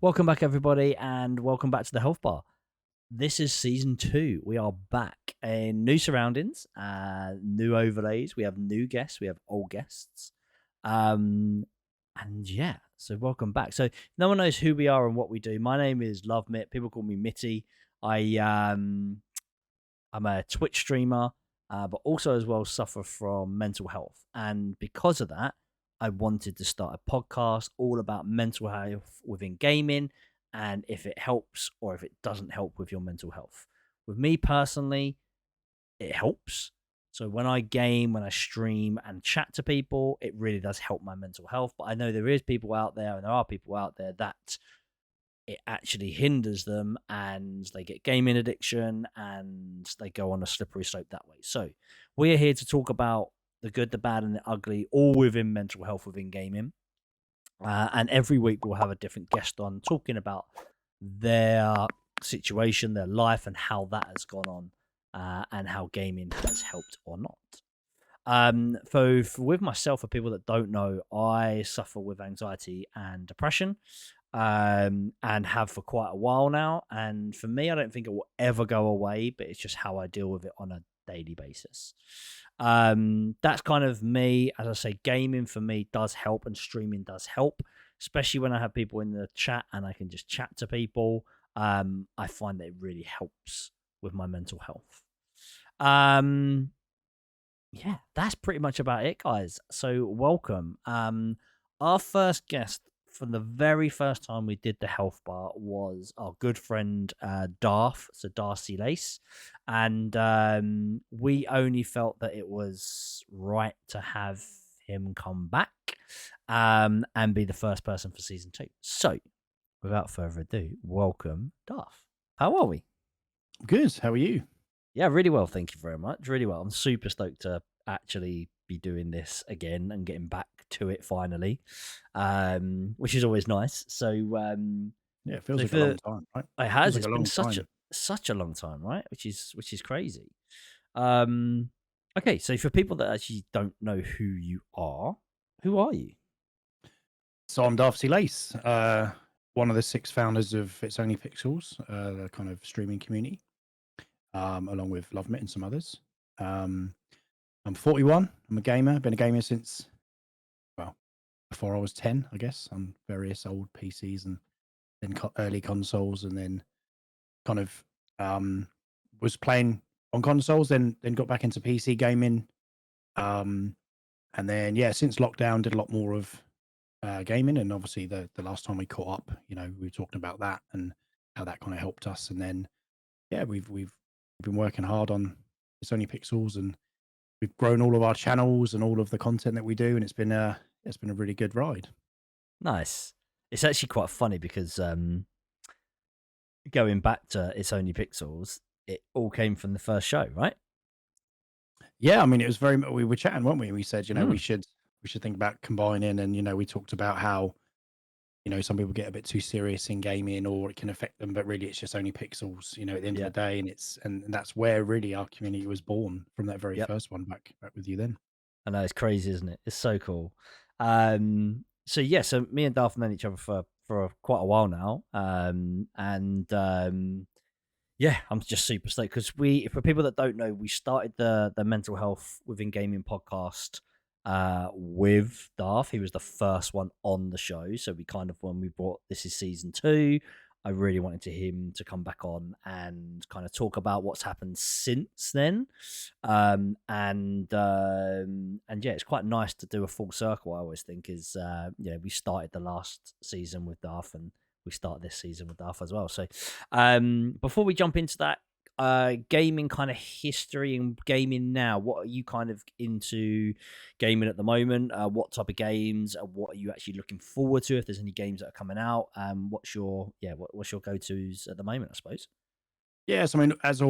Welcome back, everybody, and welcome back to the Health Bar. This is season 2. We are back in new surroundings, new overlays. We have new guests, we have old guests. And yeah, so welcome back. So, no one knows who we are and what we do. My name is Love Mitt. People call me Mitty. I'm a Twitch streamer, but also as well suffer from mental health. And because of that, I wanted to start a podcast all about mental health within gaming and if it helps or if it doesn't help with your mental health. With me personally, it helps. So when I game, when I stream and chat to people, it really does help my mental health. But I know there is people out there and there are people out there that it actually hinders them and they get gaming addiction and they go on a slippery slope that way. So we're here to talk about the good, the bad, and the ugly, all within mental health within gaming. And every week we'll have a different guest on talking about their situation, their life, and how that has gone on, and how gaming has helped or not. With myself, for people that don't know, I suffer with anxiety and depression, and have for quite a while now. And for me, I don't think it will ever go away, but it's just how I deal with it on a daily basis. That's kind of me. As I say, gaming for me does help and streaming does help, especially when I have people in the chat and I can just chat to people. I find that it really helps with my mental health. Yeah, that's pretty much about it, guys. So welcome. Our first guest from the very first time we did the health bar was our good friend Darth, so Darthclace, and we only felt that it was right to have him come back and be the first person for season 2. So, without further ado, welcome, Darth. How are we? Good. How are you? Yeah, really well. Thank you very much. Really well. I'm super stoked to actually be doing this again and getting back to it finally, which is always nice. So, Yeah, it feels so like a for long time, right? it Feels has. like It's a been long such a time. long time, right? Which is crazy. Um, okay, so for people that actually don't know who you are, who are you? So I'm Darthclace, one of the 6 founders of It's Only Pixels, the kind of streaming community, along with Lovemit and some others. Um, I'm 41. I'm a gamer. Been a gamer since, well, before I was 10, I guess, on various old PCs and then early consoles, and then kind of was playing on consoles, then got back into PC gaming. Um, and then, yeah, since lockdown, did a lot more of gaming, and obviously the last time we caught up, we were talking about that and how that kind of helped us. And then, yeah, we've been working hard on It's Only Pixels, and we've grown all of our channels and all of the content that we do, and it's been a really good ride. Nice. It's actually quite funny because going back to It's Only Pixels, it all came from the first show, right? Yeah, I mean, it was very we were chatting, weren't we? We said, Mm. we should think about combining, and we talked about how some people get a bit too serious in gaming or it can affect them, but really it's just only pixels, at the end of Yeah. the day. And that's where really our community was born, from that very Yep. first one, back with you then. I know, it's crazy, isn't it? It's so cool. So yeah, so me and Darth have known each other for quite a while now. Yeah, I'm just super stoked because for people that don't know, we started the mental health within gaming podcast with Darth. He was the first one on the show, so we kind of, when we brought, this is season 2, I really wanted him to come back on and kind of talk about what's happened since then. And yeah, it's quite nice to do a full circle. I always think is we started the last season with Darth and we start this season with Darth as well. So before we jump into that, gaming kind of history and gaming now, what are you kind of into gaming at the moment? What type of games? What are you actually looking forward to? If there's any games that are coming out, what's your what's your go tos at the moment? I suppose. Yes, I mean, as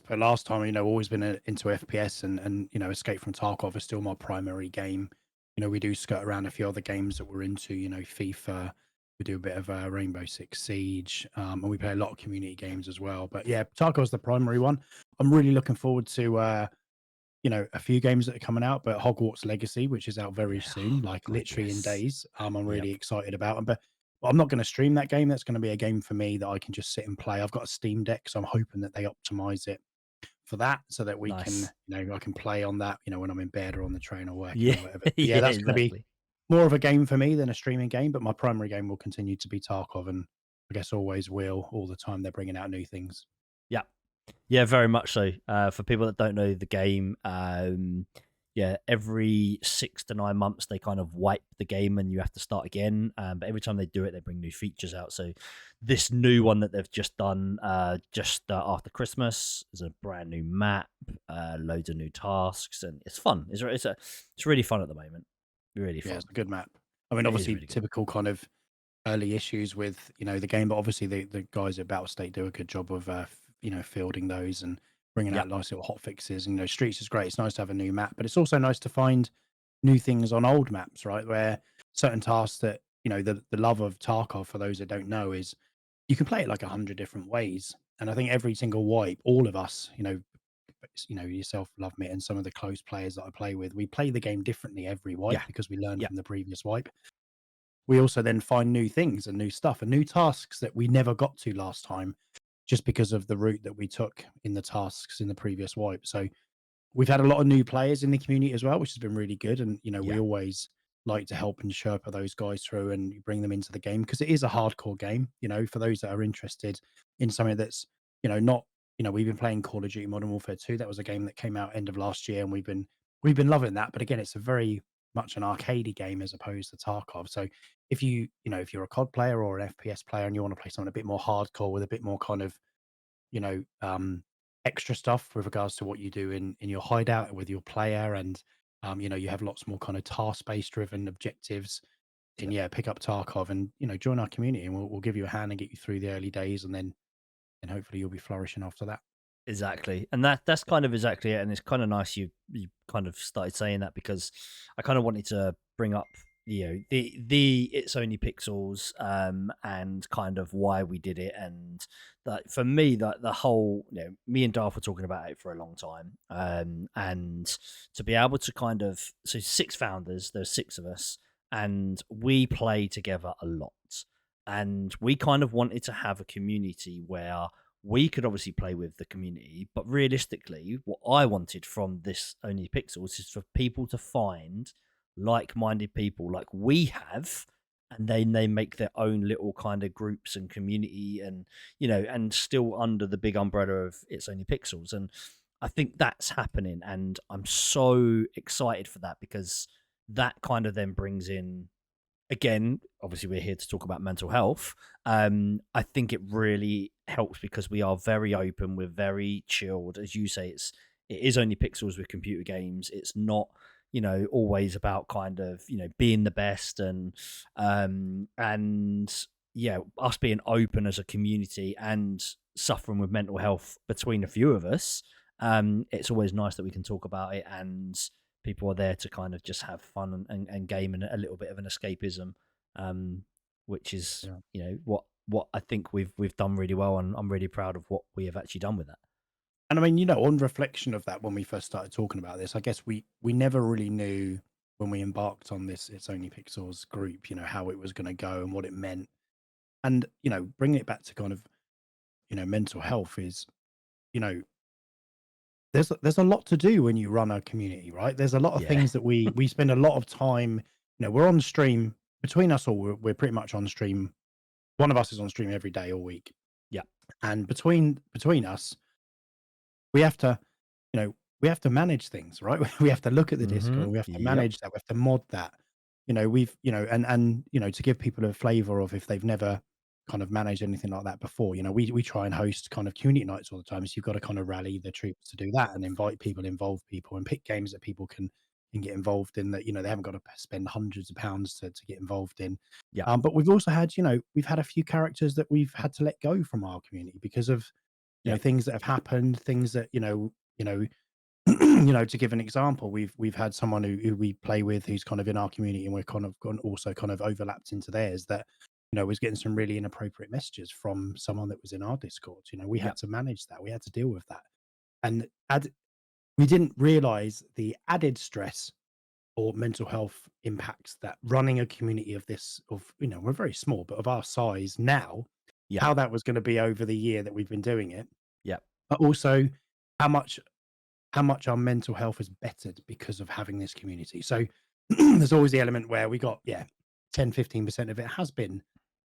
per last time, always been into FPS, and Escape from Tarkov is still my primary game. We do skirt around a few other games that we're into, FIFA. We do a bit of Rainbow Six Siege, and we play a lot of community games as well. But yeah, Tarkov's the primary one. I'm really looking forward to a few games that are coming out, but Hogwarts Legacy, which is out very Yeah, soon, like literally in gorgeous. days, I'm Yep. really excited about. But But I'm not going to stream that game. That's going to be a game for me that I can just sit and play. I've got a Steam Deck, so I'm hoping that they optimize it for that so that we can, Nice. I can play on that, when I'm in bed or on the train or working Yeah, or whatever. But yeah, yeah, that's going to be exactly. more of a game for me than a streaming game, but my primary game will continue to be Tarkov, and I guess always will all the time they're bringing out new things. Yeah. Yeah, very much so. For people that don't know the game, yeah, every 6 to 9 months they kind of wipe the game and you have to start again. But every time they do it, they bring new features out. So this new one that they've just done, just after Christmas, is a brand new map, loads of new tasks, and it's fun. It's really fun at the moment. Really Yeah, fun. it's a good map. I mean, It is obviously really good. typical kind of early issues with, the game, but obviously the guys at Battle State do a good job of fielding those and bringing Yep. out nice little hot fixes. And Streets is great. It's nice to have a new map, but it's also nice to find new things on old maps, right? Where certain tasks that, the love of Tarkov, for those that don't know, is you can play it like 100 different ways. And I think every single wipe, all of us, yourself, love me, and some of the close players that I play with, we play the game differently every wipe Yeah. because we learn Yeah. from the previous wipe. We also then find new things and new stuff and new tasks that we never got to last time just because of the route that we took in the tasks in the previous wipe. So we've had a lot of new players in the community as well, which has been really good. And Yeah. we always like to help and sherpa those guys through and bring them into the game because it is a hardcore game. For those that are interested in something that's not, we've been playing Call of Duty Modern Warfare 2. That was a game that came out end of last year, and we've been loving that. But again, it's a very much an arcadey game as opposed to Tarkov. So if you're a COD player or an FPS player and you want to play something a bit more hardcore with a bit more kind of you know, um, extra stuff with regards to what you do in your hideout with your player, and you have lots more kind of task-based driven objectives. And yeah, pick up Tarkov and join our community, and we'll give you a hand and get you through the early days, and hopefully you'll be flourishing after that. Exactly, and that's kind of exactly it. And it's kind of nice you kind of started saying that because I kind of wanted to bring up the it's only pixels and kind of why we did it. And that for me, that the whole, me and Darth were talking about it for a long time, and to be able to kind of, so six founders, there's six of us, and we play together a lot, and we kind of wanted to have a community where we could obviously play with the community, but realistically, what I wanted from this Only Pixels is for people to find like-minded people like we have, and then they make their own little kind of groups and community, and and still under the big umbrella of It's Only Pixels. And I think that's happening, and I'm so excited for that because that kind of then brings in, again, obviously we're here to talk about mental health. I think it really helps because we are very open, we're very chilled. As you say, it is only pixels with computer games. It's not, always about kind of, being the best, and yeah, us being open as a community and suffering with mental health between a few of us. It's always nice that we can talk about it, and people are there to kind of just have fun and game and a little bit of an escapism, um, which is, Yeah. what I think we've done really well, and I'm really proud of what we have actually done with that. And I mean, on reflection of that, when we first started talking about this, I guess we never really knew when we embarked on this It's Only Pixels group, how it was going to go and what it meant. And bringing it back to kind of mental health is, you know there's a lot to do when you run a community, right? There's a lot of Yeah. things that we spend a lot of time. We're on stream between us all. We're pretty much on stream. One of us is on stream every day all week, Yeah. and between us, we have to, we have to manage things, right? We have to look at the Mm-hmm. Discord. We have to Yep. manage that. We have to mod that. We've, and to give people a flavor of if they've never kind of managed anything like that before. We try and host kind of community nights all the time. So you've got to kind of rally the troops to do that and invite people, involve people, and pick games that people can get involved in. That they haven't got to spend hundreds of pounds to get involved in. Yep. But we've also had, we've had a few characters that we've had to let go from our community because of Yep. things that have happened, things that to give an example, we've had someone who we play with who's kind of in our community, and we're kind of gone also kind of overlapped into theirs, that was getting some really inappropriate messages from someone that was in our Discord. We had Yep. to manage that, we had to deal with that, and we didn't realize the added stress or mental health impacts that running a community of this, of, we're very small, but of our size now, Yeah. how that was going to be over the year that we've been doing it, Yeah. but also how much how much our mental health has bettered because of having this community. So there's always the element where we got, 10, 15% of it has been,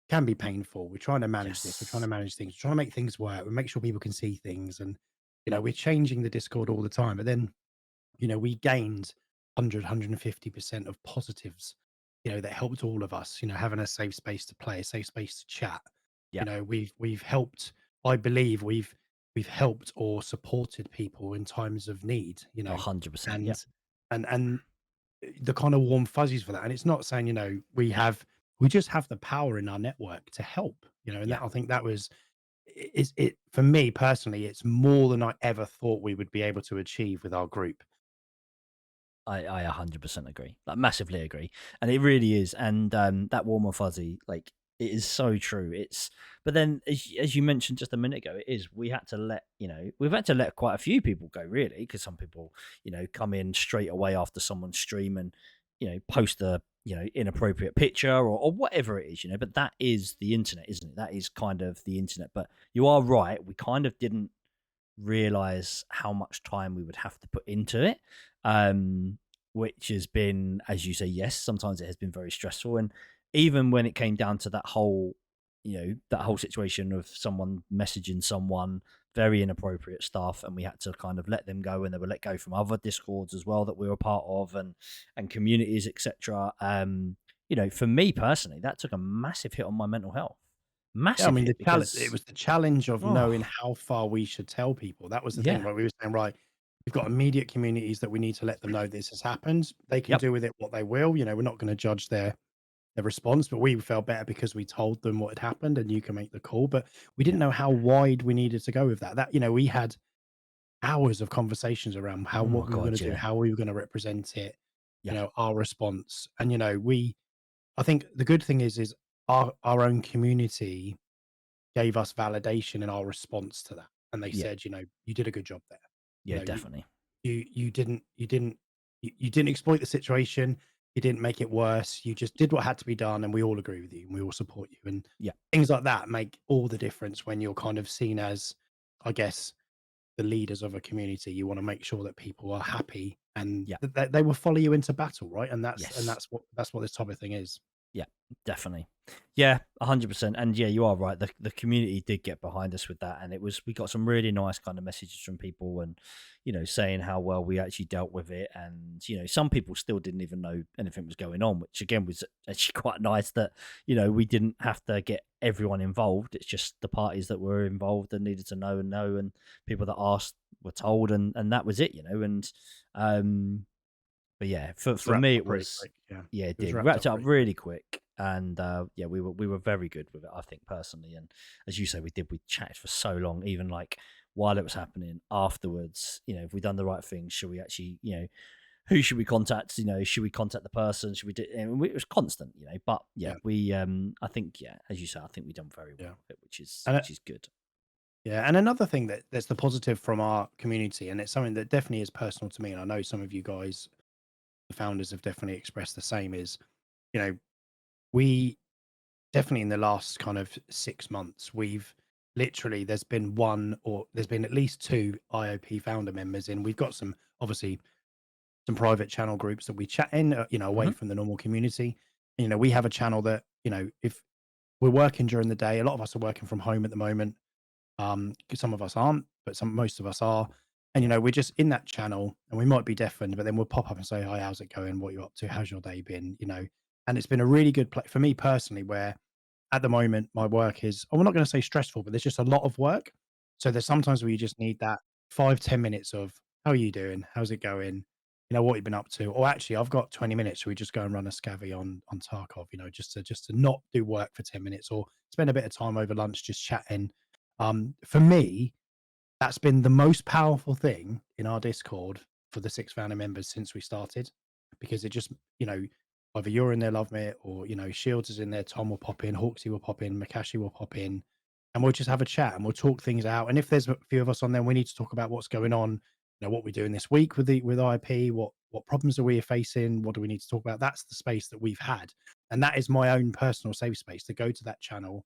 can be painful. We're trying to manage this. We're trying to Yes. manage things. We're trying to make things work. We make sure people can see things, and we're changing the Discord all the time. But then, we gained 150% of positives, that helped all of us. Having a safe space to play, a safe space to chat. Yeah. We've helped. I believe we've helped or supported people in times of need. 100%. Yeah. And and the kind of warm fuzzies for that. And it's not saying, we just have the power in our network to help, and Yeah. that, I think that was, is it for me personally, it's more than I ever thought we would be able to achieve with our group. I 100% agree. Like massively agree. And it really is. And that warm or fuzzy, like it is so true. It's but then as you mentioned just a minute ago, it is we had to let, we've had to let quite a few people go really, because some people, come in straight away after someone's stream and, post a, inappropriate picture or whatever it is, but that is the internet, isn't it? That is kind of the internet. But you are right, we kind of didn't realize how much time we would have to put into it, um, which has been, as you say, yes, sometimes it has been very stressful. And even when it came down to that whole, that whole situation of someone messaging someone very inappropriate stuff, and we had to kind of let them go, and they were let go from other discords as well that we were part of, and communities, etc. For me personally, that took a massive hit on my mental health, Yeah, I massive mean, hit, the challenge, it because was the challenge of knowing oh how far we should tell people. That was the thing, yeah, right? We were saying, right, we've got immediate communities that we need to let them know this has happened. They can yep, do with it what they will. We're not going to judge their response, but we felt better because we told them what had happened, and you can make the call. But we yeah. didn't know how wide we needed to go with that. We had hours of conversations around Oh what my we were going god, to do, yeah. how we were going to represent it, Yeah. our response. And I think the good thing is our own community gave us validation in our response to that. And they Yeah. said, you did a good job there. You Yeah, know, you definitely. you didn't exploit the situation. You didn't make it worse. You just did what had to be done, and we all agree with you, and we all support you. And Yeah. things like that make all the difference when you're kind of seen as, I guess, the leaders of a community. You want to make sure that people are happy, and Yeah. that they will follow you into battle, right? And that's Yes. that's what this type of thing is. Yeah, definitely. Yeah, 100%. And yeah, you are right. The community did get behind us with that, and we got some really nice kind of messages from people, and saying how well we actually dealt with it. And some people still didn't even know anything was going on, which again was actually quite nice that we didn't have to get everyone involved. It's just the parties that were involved and needed to know, and people that asked were told, and that was it. And um but yeah, for Wrapped me up it pretty was, quick. Yeah, yeah, it it was did. We wrapped wrapped up it up pretty quick. really quick, and yeah, we were very good with it, I think personally. And as you say, we chatted for so long, even like while it was happening, afterwards. If we done the right thing, should we actually, who should we contact? Should we contact the person? Should we do? And it was constant, But yeah, Yeah, we I think, yeah, as you say, I think we done very well yeah. with it, which is And which is good. yeah, and another thing that's the positive from our community, and it's something that definitely is personal to me, and I know some of you guys, the founders, have definitely expressed the same. Is, you know, we definitely, in the last kind of 6 months, we've literally, there's been at least two IOP founder members in. We've got some, obviously, some private channel groups that we chat in, away Hmm. from the normal community. We have a channel that, if we're working during the day, a lot of us are working from home at the moment. 'Cause some of us aren't, but most of us are. And, Yeah. we're just in that channel, and we might be deafened, but then we'll pop up and say, "Hi, how's it going? What you up to? How's your day been?" And it's been a really good play for me personally, where at the moment my work is, I'm not going to say stressful, but there's just a lot of work. So there's sometimes where you just need that 5, 10 minutes of, "How are you doing? How's it going? What you've been up to?" Or, "Actually, I've got 20 minutes. So we just go and run a scavvy on Tarkov, just to not do work for 10 minutes, or spend a bit of time over lunch just chatting." For me, that's been the most powerful thing in our Discord for the 6 founder members since we started, because it just, either you're in there, love me, or, Shields is in there, Tom will pop in, Hawksy will pop in, Makashi will pop in, and we'll just have a chat and we'll talk things out. And if there's a few of us on there, we need to talk about what's going on, what we're doing this week with IP, what problems are we facing? What do we need to talk about? That's the space that we've had. And that is my own personal safe space to go to that channel,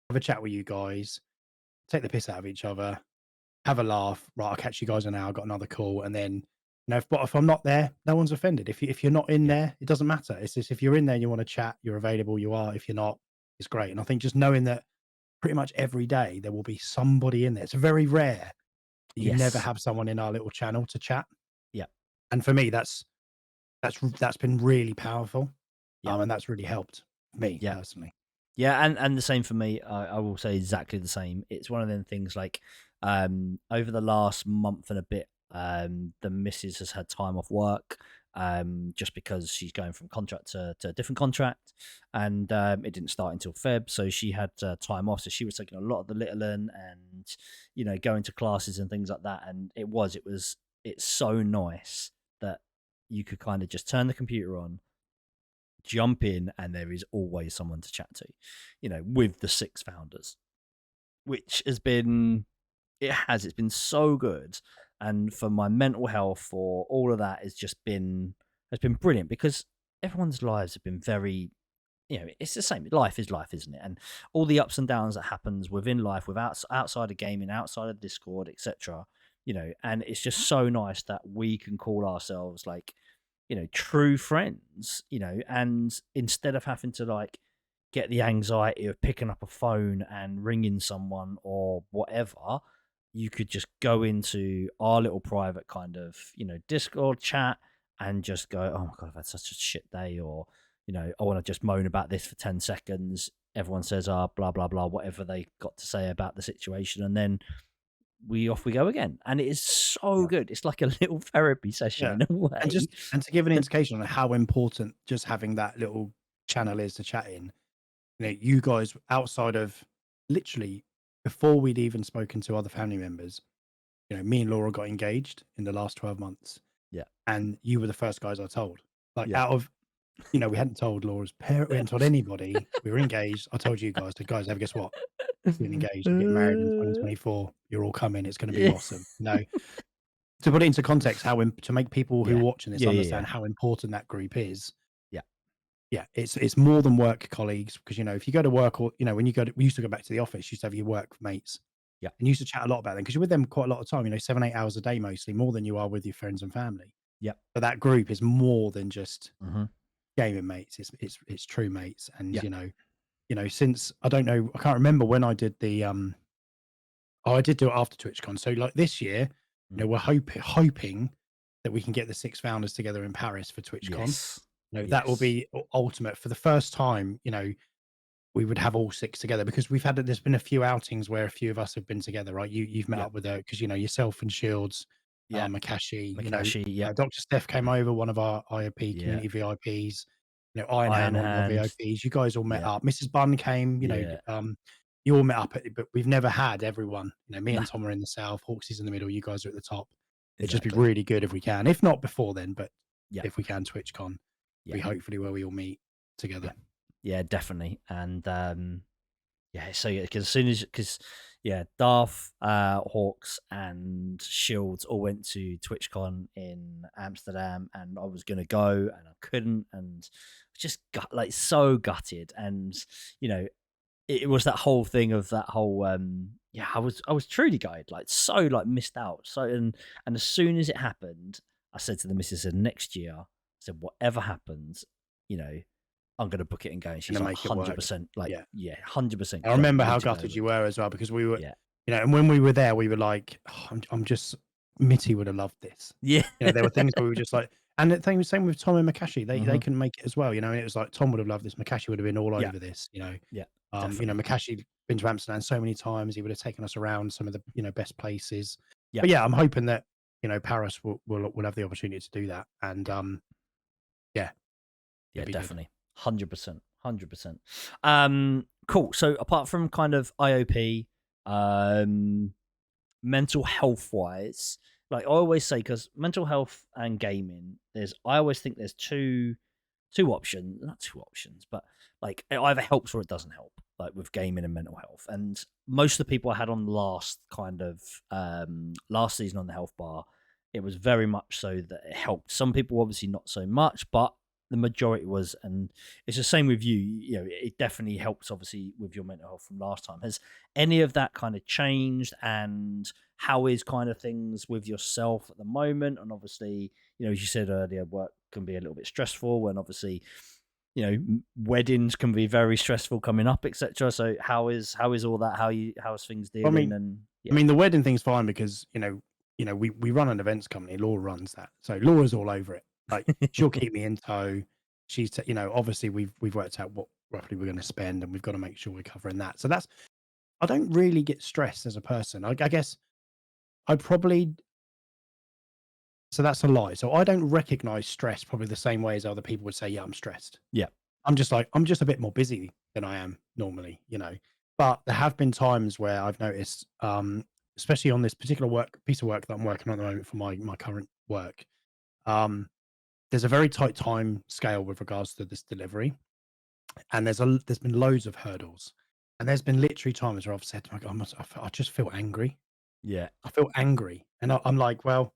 have a chat with you guys, take the piss out of each other, have a laugh. Right, I'll catch you guys in an hour. I've got another call, and then but if I'm not there, no one's offended. If you're not in Yeah. there, it doesn't matter. It's just if you're in there and you want to chat, you're available. You are. If you're not, it's great. And I think just knowing that pretty much every day there will be somebody in there. It's very rare that you never Yes. have someone in our little channel to chat. Yeah. And for me, that's been really powerful, Yeah. and that's really helped me Yeah. personally. Yeah, and the same for me. I will say exactly the same. It's one of them things like over the last month and a bit, the missus has had time off work just because she's going from contract to a different contract, and it didn't start until Feb, so she had time off. So she was taking a lot of the little one and going to classes and things like that. And it's so nice that you could kind of just turn the computer on, jump in, and there is always someone to chat to, with the six founders, which it's been so good. And for my mental health, for all of that, has been brilliant, because everyone's lives have been very, it's the same. Life is life, isn't it? And all the ups and downs that happens within life, without outside of gaming, outside of Discord, etc. And it's just so nice that we can call ourselves like, true friends, and instead of having to like get the anxiety of picking up a phone and ringing someone or whatever, you could just go into our little private kind of, Discord chat and just go, oh my God, I've had such a shit day, or, I want to just moan about this for 10 seconds. Everyone says, blah, blah, blah, whatever they got to say about the situation. And then off we go again. And it is so Yeah. good. It's like a little therapy session Yeah. in a And way. to give an indication on how important just having that little channel is to chat in, you guys outside of literally before we'd even spoken to other family members, me and Laura got engaged in the last 12 months, Yeah. and you were the first guys I told. Like Yeah. out of, we hadn't told Laura's parent, we hadn't told anybody. We were engaged. I told you guys, the guys, ever guess what? Being engaged, we're getting married in 2024. You're all coming. It's going to be Yeah. awesome. To put it into context, to make people who Yeah. are watching this Yeah. Yeah. understand how important that group is. Yeah. Yeah, it's more than work colleagues, because if you go to work, or when we used to go back to the office, you used to have your work mates, Yeah. and you used to chat a lot about them because you're with them quite a lot of time. 7-8 hours a day, mostly more than you are with your friends and family. Yeah. But that group is more than just Mm-hmm. gaming mates. It's true mates, and Yeah. since I don't know, I can't remember when I did the oh, I did do it after TwitchCon. So like this year, Mm. we're hoping that we can get the six founders together in Paris for TwitchCon. Yes. That will Yes. be ultimate for the first time. We would have all six together, because there's been a few outings where a few of us have been together, right? You've met Yeah. up with her, because yourself and Shields, Yeah. Makashi, Makashi. Yeah. Dr. Steph came over, one of our IOP Yeah. community VIPs, Iron Iron Hand, one of our Hand. VIPs. You guys all met Yeah. up. Mrs. Bunn came, Yeah. you all met up, but we've never had everyone. Me Nah. and Tom are in the south, Hawks is in the middle, you guys are at the top. It'd just be Exactly. really good if we can, if not before then, but Yeah. if we can, TwitchCon, Yeah. be hopefully where we all meet together. Yeah. Yeah. Definitely. And yeah. So yeah, because Darth, Hawks, and Shields all went to TwitchCon in Amsterdam, and I was gonna go and I couldn't, and just got like so gutted. And it was that whole thing of that whole I was truly gutted, like so like missed out. So and as soon as it happened, I said to the missus, I said, next year, I said, whatever happens, I'm gonna book it and go. And she's Gonna like make it work. 100%, like Yeah. 100%. I remember We how need to go. gutted you were as well, because we were, Yeah. and when we were there, we were like, oh, I'm just, Mitty would have loved this. Yeah. There were things where we were just like, and the thing was same with Tom and Makashi. They Mhm. couldn't make it as well, and it was like Tom would have loved this. Makashi would have been all Yeah. over this, Yeah. Definitely. Makashi been to Amsterdam so many times. He would have taken us around some of the best places. Yeah. But yeah, I'm hoping that Paris will have the opportunity to do that, and yeah, Yeah, it'd be good. definitely. 100%. 100%. Cool. So apart from kind of IOP, mental health wise, like I always say, because mental health and gaming, I always think there's two options, not two options, but like it either helps or it doesn't help, like with gaming and mental health. And most of the people I had on last season on the health bar, it was very much so that it helped. Some people obviously not so much, but the majority was, and it's the same with you. You know, it definitely helps obviously with your mental health from last time. Has any of that kind of changed, and how is kind of things with yourself at the moment? And obviously, you know, as you said earlier, work can be a little bit stressful, and obviously, you know, weddings can be very stressful coming up, etc. So how is all that? How's things I dealing? mean, And I yeah, mean, the wedding thing's fine because we run an events company. Laura runs that, so Laura's all over it. Like she'll keep me in tow. Obviously we've worked out what roughly we're going to spend, and we've got to make sure we're covering that. So that's I don't really get stressed as a person. I guess I probably so that's a lie. So I don't recognize stress probably the same way as other people would say, yeah, I'm stressed. yeah, I'm just a bit more busy than I am normally, you know. But there have been times where I've noticed, especially on this particular piece of work that I'm working on at the moment for my current work, um, there's a very tight time scale with regards to this delivery, and there's been loads of hurdles, and there's been literally times where I've said, to my God, I just feel angry. yeah, I feel angry, and I'm like, well,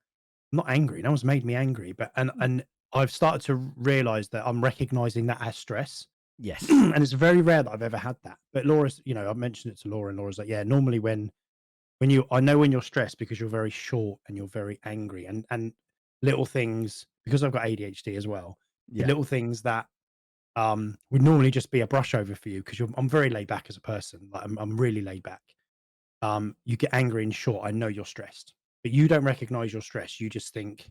I'm not angry. No one's made me angry, but and I've started to realize that I'm recognizing that as stress. yes, And it's very rare that I've ever had that. But Laura's, I've mentioned it to Laura, and Laura's like, yeah, normally I know when you're stressed because you're very short and you're very angry, and little things because I've got ADHD as well. The yeah, little things that would normally just be a brush over for you because I'm very laid back as a person. Like I'm really laid back. You get angry and short. I know you're stressed, but you don't recognize your stress. You just think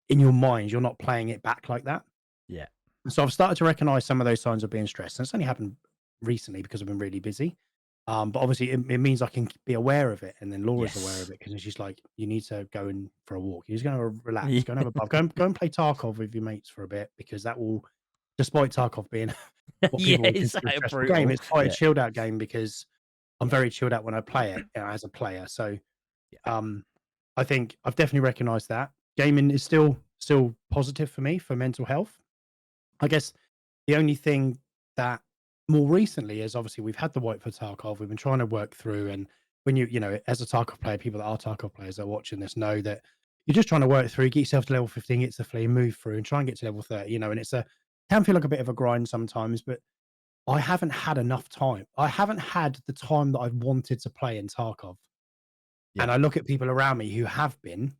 in your mind you're not playing it back like that. yeah, So I've started to recognize some of those signs of being stressed, and it's only happened recently because I've been really busy. But obviously, it means I can be aware of it, and then Laura's aware of yes, it because she's like, "You need to go in for a walk. You're just going to relax. yeah, Go and have a bath. Go and play Tarkov with your mates for a bit because that will, despite Tarkov being what yeah. people would It's consider a stressful game, brutal. it's quite a Yeah, chilled out game because I'm yeah, very chilled out when I play it as a player. So yeah, um, I think I've definitely recognised that gaming is still positive for me for mental health. I guess the only thing that more recently is obviously we've had the wipe for Tarkov. We've been trying to work through, and when as a Tarkov player, people that are Tarkov players that are watching this know that you're just trying to work through, get yourself to level 15, get to the flea, move through, and try and get to level 30. And it's can feel like a bit of a grind sometimes, but I haven't had enough time. I haven't had the time that I've wanted to play in Tarkov. yeah, And I look at people around me who have been,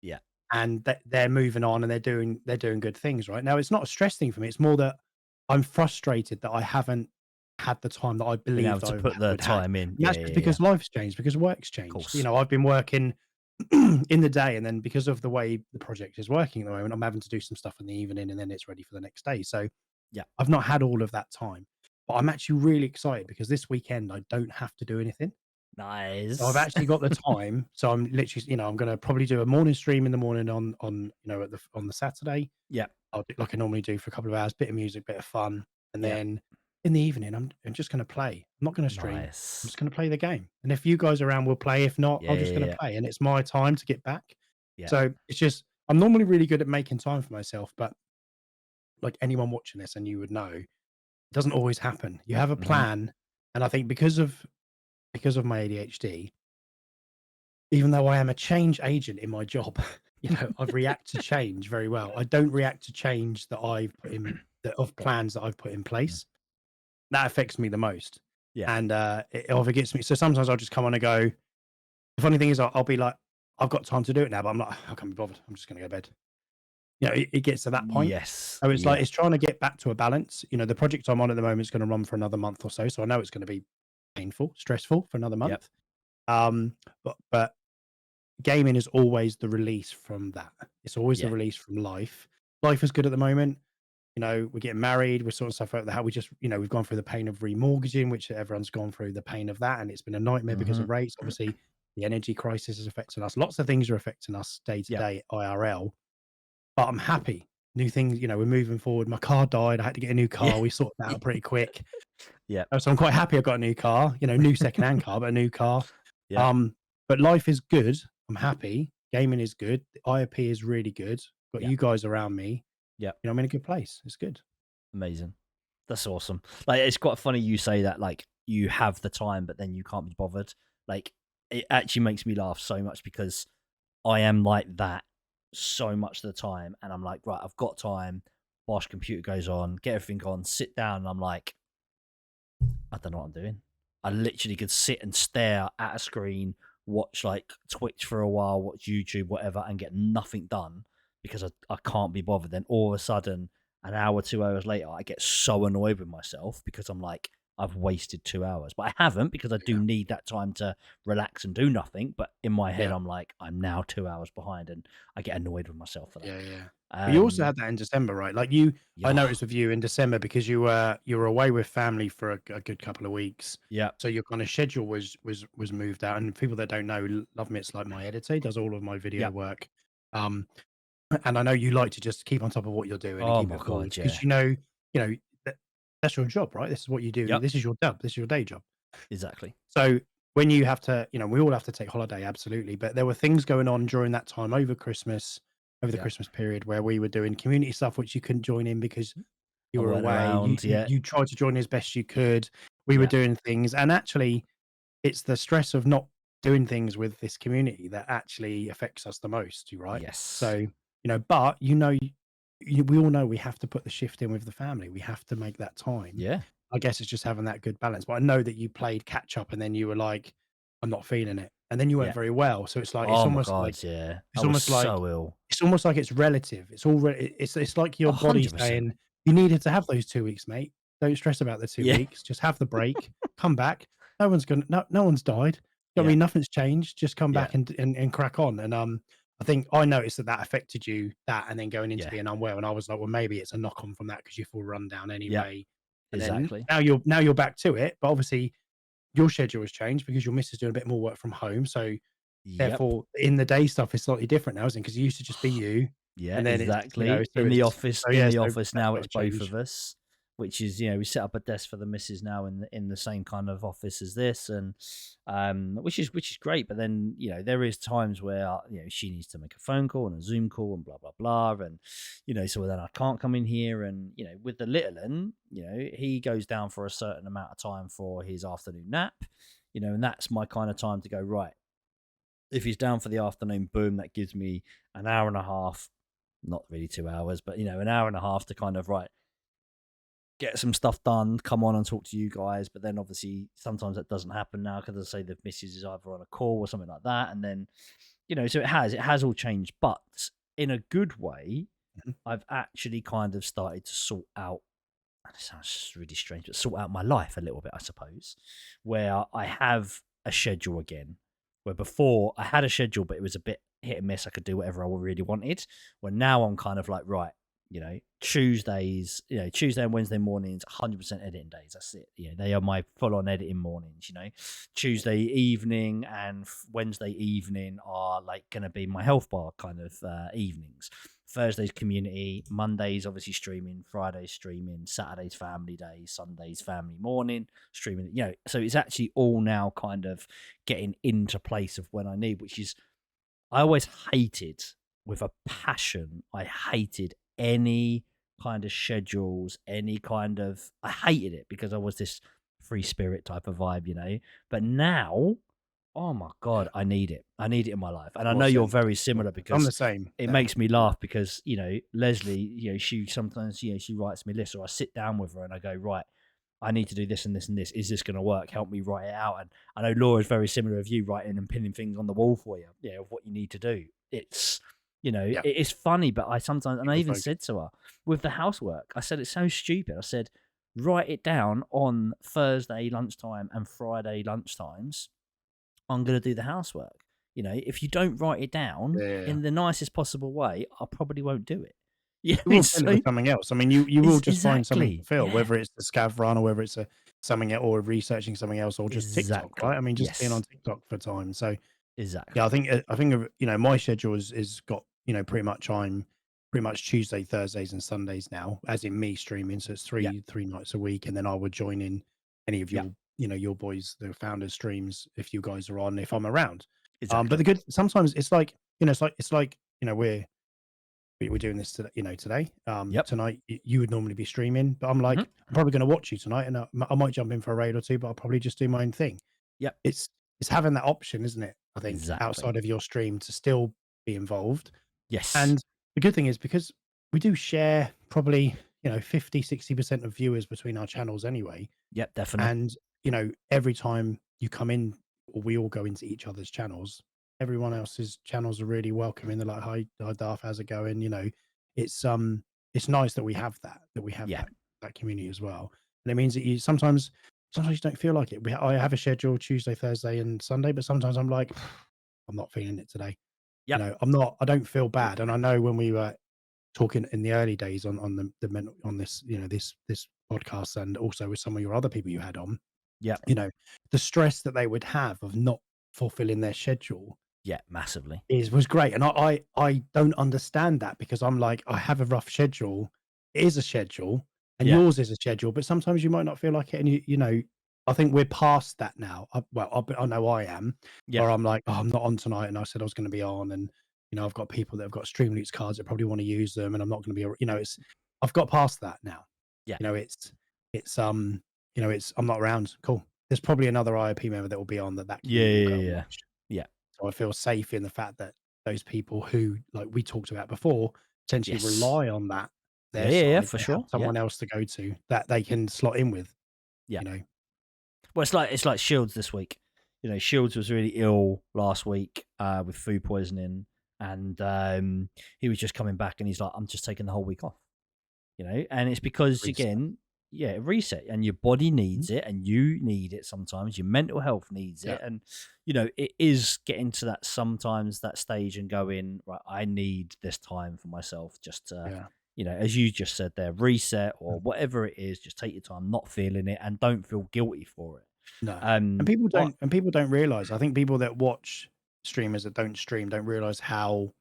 yeah. and they're moving on and they're doing good things right now. It's not a stress thing for me. It's more that I'm frustrated that I haven't had the time that I Being able believed to I put the would had, time in. and Yeah, that's yeah, just yeah. because life's changed, because work's Of changed. course. I've been working in the day, and then because of the way the project is working at the moment, I'm having to do some stuff in the evening, and then it's ready for the next day. So Yeah. I've not had all of that time, but I'm actually really excited because this weekend I don't have to do anything. So I've Nice. actually got the time. So I'm literally, I'm going to probably do a morning stream in the morning on the Saturday. Yeah. I'll do like I normally do for a couple of hours, bit of music, bit of fun, and Yeah. then in the evening I'm just going to play. I'm not going to stream. I'm Nice. just going to play the game. And if you guys are around, we'll play. If not, Yeah, I'm just yeah, going to yeah. play. And it's my time to get back. Yeah. So it's just I'm normally really good at making time for myself, but like anyone watching this, and you would know, it doesn't always happen. You have a Mhm. plan, and I think because of my ADHD, even though I am a change agent in my job, I've react to change very well. I don't react to change that I've put in that of plans that I've put in Mm. place. That affects me the most. Yeah. And it either gets me. So sometimes I'll just come on and go. The funny thing is, I'll be like, I've got time to do it now, but I'm like, I can't be bothered. I'm just going to go to bed. It gets to that point. Yes. So it's like Yeah. it's trying to get back to a balance. The project I'm on at the moment is going to run for another month or so. So I know it's going to be painful, stressful for another Yep. month. But gaming is always the release from that. It's always the Yeah. release from life. Life is good at the moment. We're getting married, we're sorting stuff out the how we just, we've gone through the pain of remortgaging, which everyone's gone through the pain of that. And it's been a nightmare because Mhm. of rates. Obviously, the energy crisis is affecting us. Lots of things are affecting us day to Yep. day, IRL. But I'm happy. New things, we're moving forward. My car died. I had to get a new Yeah. car. We sorted that out pretty quick. Yep. So I'm quite happy I got a new car, new second-hand car, but a new car. Yep. Um, but life is good. I'm happy. Gaming is good. The IOP is really good. Got Yep. you guys around me. Yep. I'm in a good place. It's good. Amazing. That's awesome. Like, it's quite funny you say that, like, you have the time, but then you can't be bothered. Like, it actually makes me laugh so much because I am like that so much of the time, and I'm like, right, I've got time. Whilst computer goes on, get everything on, sit down, and I'm like, I don't know what I'm doing. I literally could sit and stare at a screen, watch like Twitch for a while, watch YouTube, whatever, and get nothing done because I can't be bothered. Then all of a sudden, an hour, 2 hours later, I get so annoyed with myself because I'm like, I've wasted 2 hours. But I haven't because I do Yeah, need that time to relax and do nothing. But in my head, yeah, I'm like, I'm now 2 hours behind and I get annoyed with myself for that. yeah, yeah. But you also Um, had that in December, right? Like you, I yeah, noticed with you in December because you were away with family for a good couple of weeks, yeah, so your kind of schedule was moved out. And people that don't know, Love Mit's like my editor, he does all of my yeah. video work. Um, and I know you like to just keep on top of what you're doing and Oh keep my it forward God, because yeah. you know that, that's your job, right? This is what you do. Yep, This is your job. This is your day job. exactly. So when you have to, we all have to take holiday, absolutely. But there were things going on during that time over Christmas, over the Yeah. Christmas period, where we were doing community stuff which you couldn't join in because you I were weren't away. You around. you, Yeah, you tried to join as best you could. We were yeah. doing things, and actually, it's the stress of not doing things with this community that actually affects us the most, you right? So, Yes. but we all know we have to put the shift in with the family. We have to make that time. Yeah. I guess it's just having that good balance. But I know that you played catch up and then you were like, I'm not feeling it. And then you weren't Yeah. very well. So it's like Oh my God, yeah. I it's was almost like so ill. it's almost like it's relative. It's all it's like your body 100%. saying, "You needed to have those 2 weeks, mate. Don't stress about the 2 Yeah. weeks. Just have the break. Come back. No one's died. I Yeah. mean, nothing's changed. Just come Yeah. back and crack on." And, I think I noticed that affected you, that and then going into Yeah. being unwell, and I was like, "Well, maybe it's a knock on from that because you feel run down Yeah. anyway." And then Exactly. now you're back to it, but obviously your schedule has changed because your missus doing a bit more work from home, so Yep. therefore, in the day stuff is slightly different now, isn't it? Because it used to just be you, Yeah, and then it's exactly. so it's so In yeah, the so office that's now got it's to both of change. us, which is, we set up a desk for the missus now in the same kind of office as this, and which is great. But then, there is times where, she needs to make a phone call and a Zoom call and blah blah blah, and so then I can't come in here, and with the little one, he goes down for a certain amount of time for his afternoon nap, and that's my kind of time to go, right, if he's down for the afternoon, boom, that gives me an hour and a half, not really 2 hours, but an hour and a half to kind of, right, get some stuff done, come on and talk to you guys. But then obviously sometimes that doesn't happen now because I say the missus is either on a call or something like that. And then, so it has all changed. But in a good way, Mhm. I've actually kind of started to sort out, and it sounds really strange, but sort out my life a little bit, I suppose, where I have a schedule again. Where before I had a schedule, but it was a bit hit and miss. I could do whatever I really wanted. Where now I'm kind of like, right, Tuesdays, Tuesday and Wednesday mornings, 100% editing days. That's it. They are my full on editing mornings. Tuesday evening and Wednesday evening are like going to be my health bar kind of evenings. Thursday's community, Mondays obviously streaming, Fridays streaming, Saturdays family day, Sundays family morning streaming. So it's actually all now kind of getting into place of when I need, which is, I always hated with a passion. I hated any kind of schedules, any kind of, I hated it because I was this free spirit type of vibe. But now, oh my God, Yeah. I need it. I need it in my life. And I know What you're sense? very What similar sense? I'm because the same. it Yeah. makes me Yeah. laugh because, Leslie, she sometimes, she writes me lists, or I sit down with her and I go, right, I need to do this and this and this. Is this going to work? Help me write it out. And I know Laura's very similar of you, writing and pinning things on the wall for you, of what you need to do. It's, Yeah. it's funny, but I sometimes, and I Super even focused. said to her with the housework, I said, it's so stupid. I said, write it down on Thursday lunchtime and Friday lunchtimes. I'm going to do the housework. If you don't write it down Yeah, yeah, yeah. in the nicest possible way, I probably won't do it. Yeah, You will it's fill it so with something else. I mean, you will is just find something to exactly. fill, Yeah, whether it's the scav run or whether it's something or researching something else or just TikTok, right? I exactly. mean, just being on Yes, TikTok for time. So yeah, exactly. I think of my schedule is got pretty much I'm pretty much Tuesday, Thursdays, and Sundays now, as in me streaming. So it's Yeah, three nights a week, and then I would join in any of yeah, your boys, the founders streams if you guys are on, if I'm around. But exactly. the good sometimes it's like it's like we're doing this today, today. Yep. Tonight you would normally be streaming, but I'm Mhm. like I'm probably going to watch you tonight, and I might jump in for a raid or two, but I'll probably just do my own thing. Yep. It's having that option, isn't it? I think Exactly. outside of your stream to still be involved. Yes. And the good thing is because we do share probably, 50-60% of viewers between our channels anyway. Yep, definitely. And, every time you come in or we all go into each other's channels, everyone else's channels are really welcoming. They're like, hi Darth, how's it going? It's it's nice that we have Yeah. that community as well. And it means that you sometimes you don't feel like it. I have a schedule Tuesday, Thursday, and Sunday, but sometimes I'm like, I'm not feeling it today. Yep. I don't feel bad. And I know when we were talking in the early days on the mental on this, this podcast, and also with some of your other people you had on, Yep. the stress that they would have of not fulfilling their schedule Yeah, massively. was great. And I don't understand that because I'm like, I have a rough schedule. It is a schedule, and Yeah. yours is a schedule, but sometimes you might not feel like it. And I think we're past that now. I know I am, Yep. where I'm like, oh, I'm not on tonight, and I said I was going to be on, and I've got people that have got Streamloots cards that probably want to use them, and I'm not going to be. It's I've got past that now. Yeah. You know, it's it's I'm not around. Cool. There's probably another IOP member that will be on that Yeah, community will yeah, go and yeah. watch. Yeah. So I feel safe in the fact that those people who, like we talked about before, potentially Yes. rely on that Yeah, their yeah, yeah, side. for They have sure. Yeah. someone else to go to that they can slot in with, Yeah. you know? Well, it's like Shields this week. Shields was really ill last week with food poisoning, and he was just coming back, and he's like, "I'm just taking the whole week off." And it's because Reset. again, yeah, reset, and your body Mhm. needs it, and you need it sometimes. Your mental health needs Yeah. it, and it is getting to that sometimes that stage and going right. I need this time for myself, just to Yeah. as you just said there, reset or Mm. whatever it is. Just take your time, not feeling it, and don't feel guilty for it. No. And Um, people what? don't realize. I think people that watch streamers that don't stream don't realize how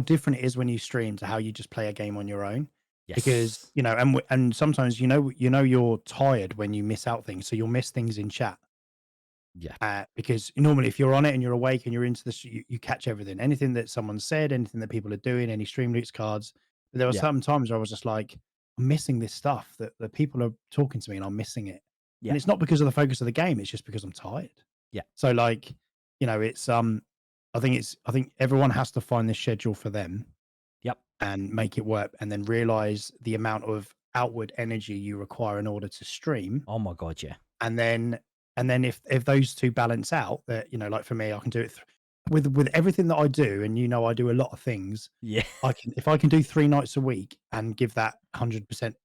different it is when you stream to how you just play a game on your own. Because, Yes. and sometimes you're tired when you miss out things. So you'll miss things in chat. Yeah. Because normally, if you're on it and you're awake and you're into this, you catch everything, anything that someone said, anything that people are doing, any stream loots cards. But there were Yeah. some times where I was just like, I'm missing this stuff that people are talking to me, and I'm missing it. Yeah. And it's not because of the focus of the game; it's just because I'm tired. Yeah. So, like, it's I think everyone has to find this schedule for them Yep. and make it work, and then realize the amount of outward energy you require in order to stream, Oh my god. Yeah. and then if those two balance out, that like for me, I can do it with everything that I do, and I do a lot of things. Yeah. I can If I can do 3 nights a week and give that 100%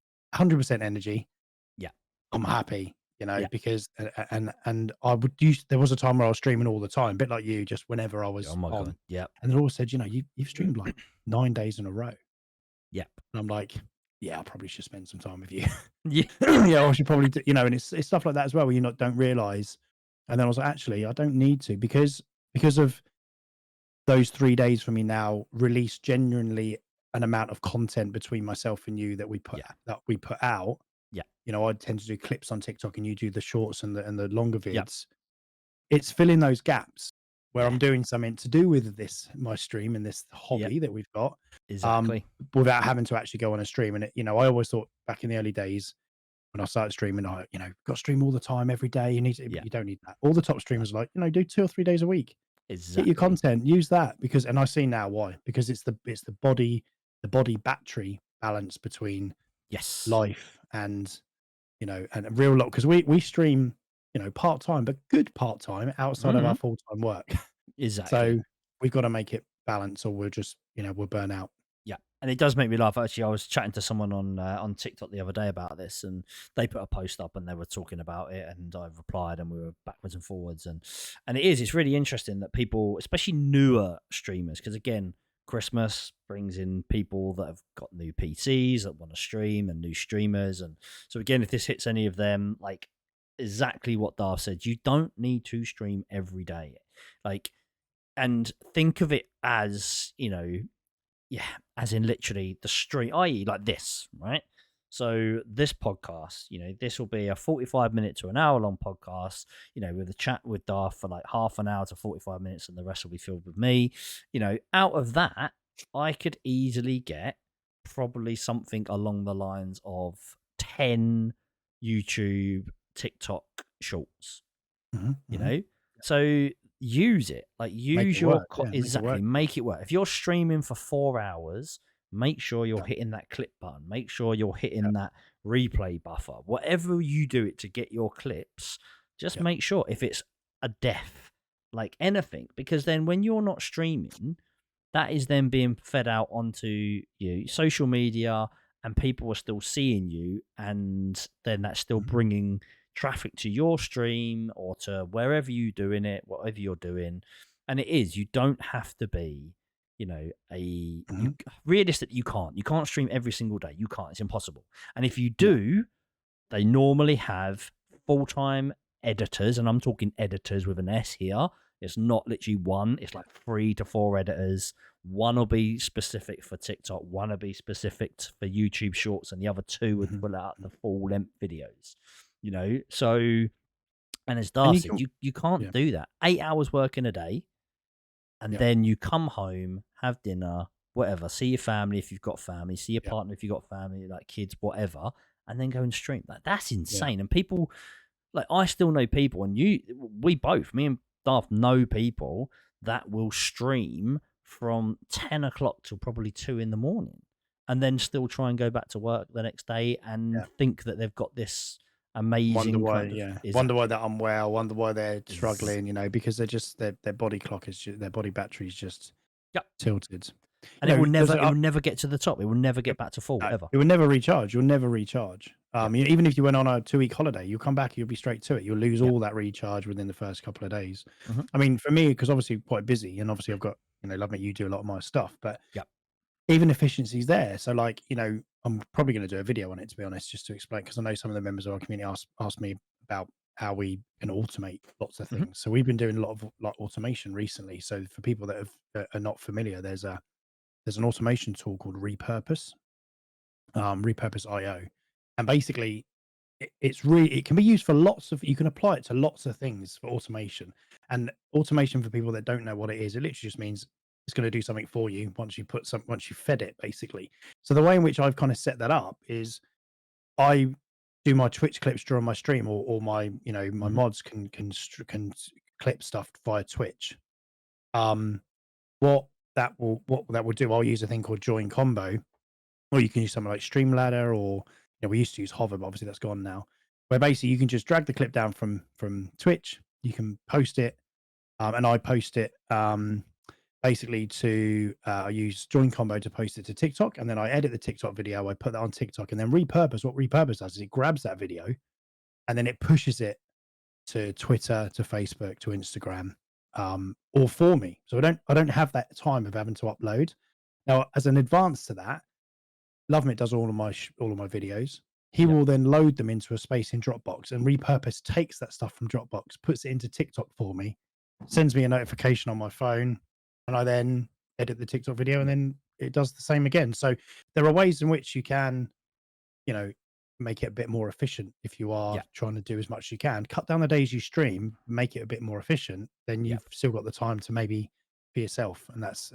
energy, Yeah. I'm happy. Yeah. Because and I would use there was a time where I was streaming all the time, a bit like you, just whenever I Oh was my god. on, Yep. and they all said, you've streamed like 9 days in a row, and Yep. I'm like, yeah, I probably should spend some time with you. Yeah. Yeah, I should probably do, and it's stuff like that as well where you not don't realize. And then I was like, actually, I don't need to, because of those 3 days for me now release genuinely an amount of content between myself and you Yeah. that we put out. Yeah. I tend to do clips on TikTok, and you do the shorts and the longer Yep. vids. It's filling those gaps where Yeah. I'm doing something to do with my stream and this Yep. hobby that we've got, um, Exactly. without having to actually go on a stream. And I always thought back in the early days when I started streaming, got to stream all the time every day. Yeah. You don't need that. All the top No. streamers are like, do 2 or 3 days a week. Get your Exactly. content, use that, and I see now why. Because it's the body battery balance between Yes. life and and a real lot, because we stream, part time, but good part time outside of our Mhm. full time work. Exactly. So we've got to make it balance, or we'll just we'll burn out. Yeah, and it does make me laugh. Actually, I was chatting to someone on TikTok the other day about this, and they put a post up and they were talking about it, and I replied, and we were backwards and forwards, and it's really interesting that people, especially newer streamers, because again, Christmas brings in people that have got new PCs that want to stream and new streamers, and so again, if this hits any of them, like exactly what Darth said, you don't need to stream every day, like, and think of it as yeah, as in literally the stream, i.e., like this, right? So this podcast, this will be a 45-minute to an hour long podcast, with a chat with Darth for like half an hour to 45 minutes, and the rest will be filled with me. Out of that, I could easily get probably something along the lines of 10 YouTube, TikTok shorts, Mhm, you mhm. know? So use it. Like Make use it your work. Yeah, make it exactly, work. make it work. If you're streaming for 4 hours, make sure you're Yeah, hitting that clip button. Make sure you're yeah, hitting that replay buffer. Whatever you do it to get your clips, just yeah. make sure if it's a death, like anything, because then when you're not streaming, that is then being fed out onto you social media, and people are still seeing you, and then that's still Mhm. bringing traffic to your stream or to wherever you're doing it, whatever you're doing. And it is, you don't have to be, a you Mhm. realistic. You can't stream every single day. You can't, it's impossible. And if you Yeah. do, they normally have full-time editors, and I'm talking editors with an S here. It's not literally one, it's like 3 to 4 editors. One will be specific for TikTok, one will be specific for YouTube Shorts, and the other two would Mhm. pull out the full length videos. So, and as And Darth you said, can you can't yeah, do that. 8 hours work in a day, and yeah, then you come home, have dinner, whatever, see your family if you've got family, see your yeah, partner if you've got family, like kids, whatever, and then go and stream. Like that's yeah. insane. And people, like, I still know people, and we both, me and Darth, know people that will stream from 10 o'clock till probably 2 in the morning, and then still try and go back to work the next day and Yeah. think that they've got this Wonder amazing why, kind of yeah. Wonder why exactly. they're unwell, wonder why they're Ex- struggling, because they're just their body clock is their body battery is just Yep. tilted. And There's it will never get to the top. It will never get back to full no, ever. it will never recharge. You'll never recharge. Yep. Even if you went on a 2-week holiday, you'll come back, you'll be straight to it. You'll lose Yep. all that recharge within the first couple of days. Hmm. I mean, for me, because obviously quite busy, and obviously I've got, love me, you do a lot of my stuff, but Yep. even efficiency's there. So, like, I'm probably going to do a video on it, to be honest, just to explain, because I know some of the members of our community asked me about how we can automate lots of Hmm. things. So we've been doing a lot of like automation recently. So for people are not familiar, there's an automation tool called Repurpose, Repurpose IO, and basically it can be used for lots of, you can apply it to lots of things for automation. And automation, for people that don't know what it is, it literally just means it's going to do something for you once you fed it, basically. So the way in which I've kind of set that up is I do my Twitch clips during my stream, or my, my Hmm. mods can clip stuff via Twitch. um what that will do, I'll use a thing called join combo, or you can use something like Streamladder, or we used to use Hover, but obviously that's gone now. Where basically you can just drag the clip down from Twitch, you can post it, and I post it, basically to I use Join Combo to post it to TikTok, and then I edit the TikTok video, I put that on TikTok, and then Repurpose. What Repurpose does is it grabs that video and then it pushes it to Twitter, to Facebook, to Instagram, all for me. So I don't have that time of having to upload. Now, as an advance to that, Lovemit does all of my videos. He Yep. will then load them into a space in Dropbox, and Repurpose takes that stuff from Dropbox, puts it into TikTok for me, sends me a notification on my phone, and I then edit the TikTok video, and then it does the same again. So there are ways in which you can, you know, make it a bit more efficient if you are Yep. trying to do as much as you can. Cut down the days you stream, make it a bit more efficient, then Yep. you've still got the time to maybe for yourself. And that's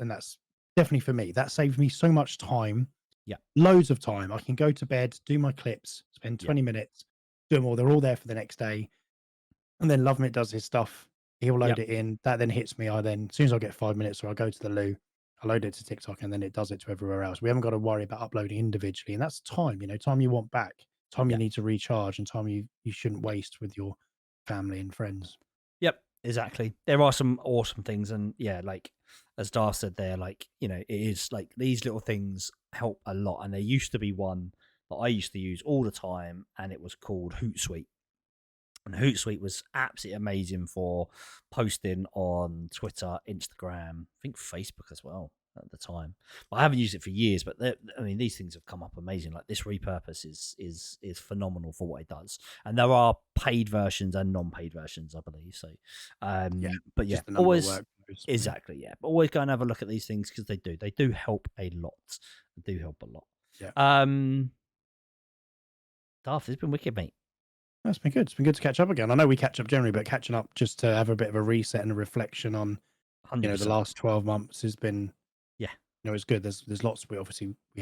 definitely for me. That saves me so much time, Yep. loads of time. I can go to bed, do my clips, spend Yep. 20 minutes, do them all. They're all there for the next day. And then Lovemit does his stuff. He'll load Yep. it in. That then hits me. As soon as I get 5 minutes, or I go to the loo, I load it to TikTok, and then it does it to everywhere else. We haven't got to worry about uploading individually. And that's time, time you want back, time you Yep. need to recharge, and time you shouldn't waste with your family and friends. Yep, exactly. There are some awesome things, and yeah, like as Dar said there, like it is like these little things help a lot. And there used to be one that I used to use all the time, and it was called Hootsuite. And Hootsuite was absolutely amazing for posting on Twitter, Instagram, I think Facebook as well at the time. But I haven't used it for years. But I mean, these things have come up amazing. Like this repurpose is phenomenal for what it does. And there are paid versions and non-paid versions, I believe. So, Yeah, but yeah, just the number of always workflows. Yeah, exactly, yeah. But always go and have a look at these things because they do help a lot. They do help a lot. yeah. Um, Darth, it's been wicked, mate. That's been good. It's been good to catch up again. I know we catch up generally, but catching up just to have a bit of a reset and a reflection on, Hundred the percent. last 12 months has been, Yeah. it's good. There's lots we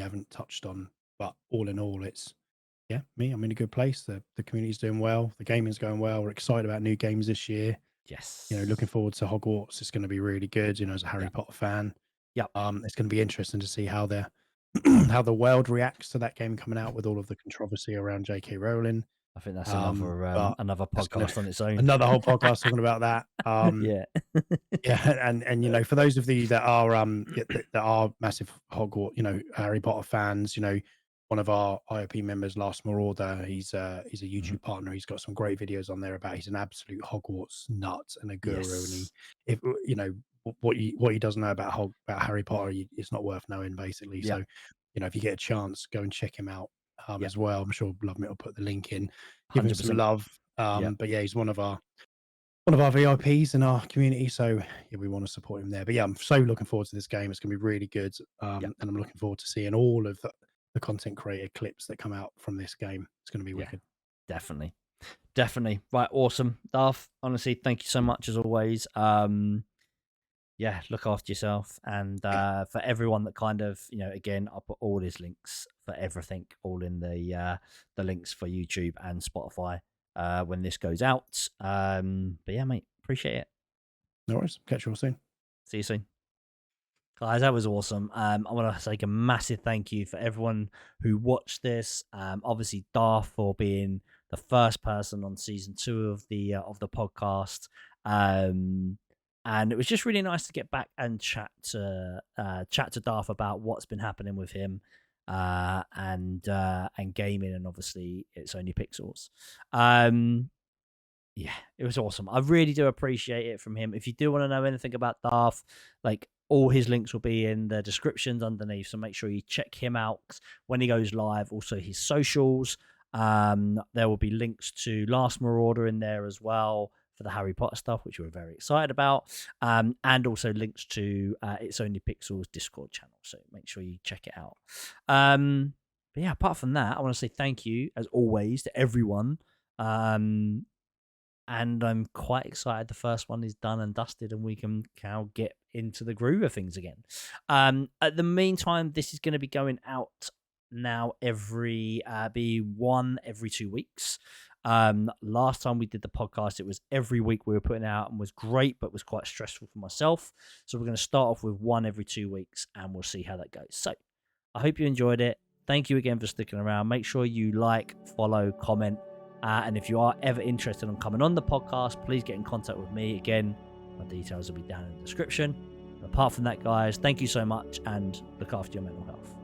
haven't touched on, but all in all, it's, yeah, I'm in a good place. The community's doing well. The gaming's going well. We're excited about new games this year. Yes. looking forward to Hogwarts. It's going to be really good. As a Harry Yep. Potter fan, Yep. it's going to be interesting to see how how the world reacts to that game coming out with all of the controversy around J.K. Rowling. I think that's another But another that's gonna podcast on its own. another whole podcast talking about that. Yeah. Yeah, and for those of you that are that are massive Hogwarts, Harry Potter fans, one of our IOP members, Last Marauder, he's a Mhm. YouTube partner. He's got some great videos on there about he's an absolute Hogwarts nut and a guru, and Yes. if what he doesn't know about Harry Potter, it's not worth knowing basically. Yep. So, if you get a chance, go and check him out Yep. as well. I'm sure Lovemit will put the link in. Give him some 100%. love. Yep. But yeah, he's one of our VIPs in our community, so yeah, we want to support him there. But yeah, I'm so looking forward to this game. It's going to be really good, Yep. and I'm looking forward to seeing all of the content creator clips that come out from this game. It's going to be Yeah. wicked. Definitely. Definitely. Right. Awesome. Darth, honestly, thank you so much as always. Yeah, look after yourself. And for everyone that kind of, again, I'll put all his links for everything, all in the links for YouTube and Spotify when this goes out. But yeah, mate, appreciate it. No worries. Catch you all soon. See you soon. Guys, that was awesome. I want to say a massive thank you for everyone who watched this. Obviously, Darth for being the first person on season 2 of the podcast. And it was just really nice to get back and chat to Darth about what's been happening with him, and gaming, and obviously It's Only Pixels. Yeah, it was awesome. I really do appreciate it from him. If you do want to know anything about Darth, like, all his links will be in the descriptions underneath, so make sure you check him out when he goes live. Also, his socials. There will be links to Last Marauder in there as well for the Harry Potter stuff, which we're very excited about, and also links to It's Only Pixels Discord channel. So make sure you check it out. But yeah, apart from that, I want to say thank you as always to everyone. And I'm quite excited the first one is done and dusted, and we can now get into the groove of things again. At the meantime, this is going to be going out now be one every 2 weeks. Last time we did the podcast, it was every week we were putting out, and was great, but was quite stressful for myself. So we're going to start off with one every 2 weeks, and we'll see how that goes. So I hope you enjoyed it. Thank you again for sticking around. Make sure you like, follow, comment. And if you are ever interested in coming on the podcast, please get in contact with me. Again, my details will be down in the description. And apart from that, guys, thank you so much, and look after your mental health.